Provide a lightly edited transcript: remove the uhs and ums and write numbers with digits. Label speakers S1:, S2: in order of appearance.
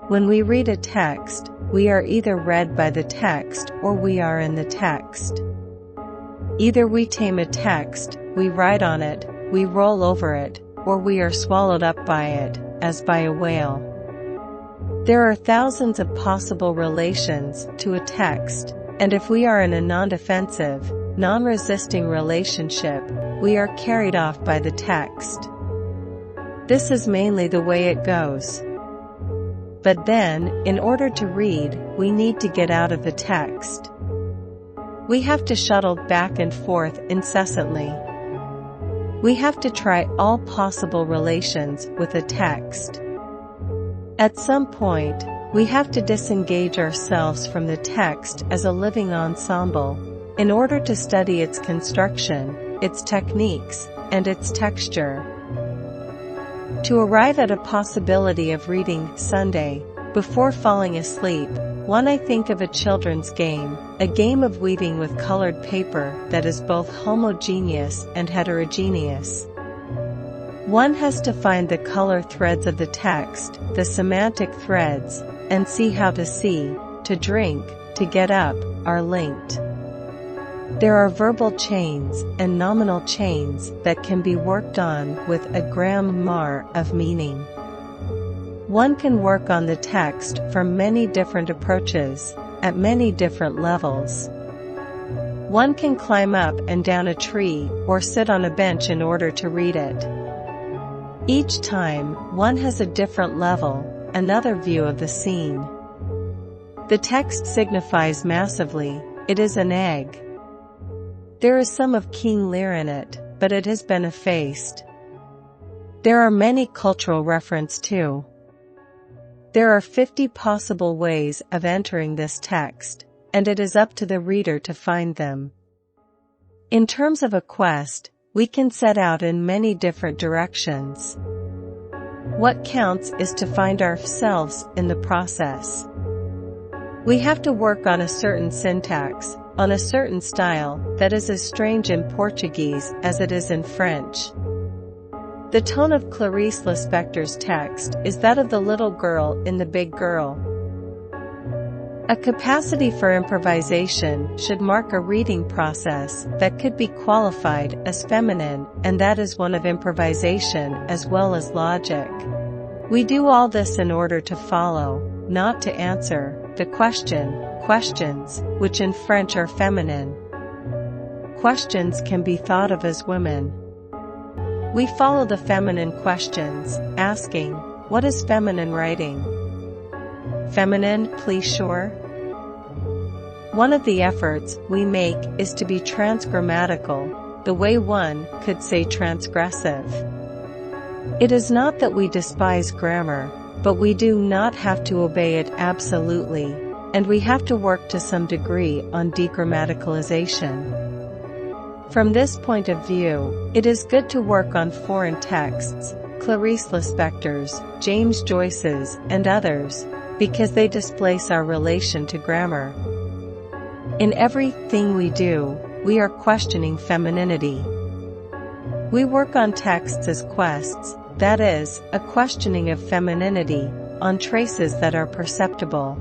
S1: When we read a text, we are either read by the text or we are in the text. Either we tame a text, we ride on it, we roll over it, or we are swallowed up by it, as by a whale. There are thousands of possible relations to a text, and if we are in a non-defensive, non-resisting relationship, we are carried off by the text. This is mainly the way it goes. But then, in order to read, we need to get out of the text. We have to shuttle back and forth incessantly. We have to try all possible relations with a text. At some point, we have to disengage ourselves from the text as a living ensemble, in order to study its construction, its techniques, and its texture. To arrive at a possibility of reading Sunday before falling asleep, I think of a children's game, a game of weaving with colored paper that is both homogeneous and heterogeneous. One has to find the color threads of the text, the semantic threads, and see how to see, to drink, to get up, are linked. There are verbal chains and nominal chains that can be worked on with a grammar of meaning. One can work on the text from many different approaches, at many different levels. One can climb up and down a tree or sit on a bench in order to read it. Each time, one has a different level, another view of the scene. The text signifies massively, it is an egg. There is some of King Lear in it, but it has been effaced. There are many cultural references too. There are 50 possible ways of entering this text, and it is up to the reader to find them. In terms of a quest, we can set out in many different directions. What counts is to find ourselves in the process. We have to work on a certain syntax, on a certain style that is as strange in Portuguese as it is in French. The tone of Clarice Lispector's text is that of the little girl in The Big Girl. A capacity for improvisation should mark a reading process that could be qualified as feminine, and that is one of improvisation as well as logic. We do all this in order to follow, not to answer, the questions, which in French are feminine. Questions can be thought of as women. We follow the feminine questions, asking, what is feminine writing? Feminine, please sure? One of the efforts we make is to be transgrammatical, the way one could say transgressive. It is not that we despise grammar, but we do not have to obey it absolutely, and we have to work to some degree on degrammaticalization. From this point of view, it is good to work on foreign texts, Clarice Lispector's, James Joyce's, and others, because they displace our relation to grammar. In everything we do, we are questioning femininity. We work on texts as quests, that is, a questioning of femininity, on traces that are perceptible.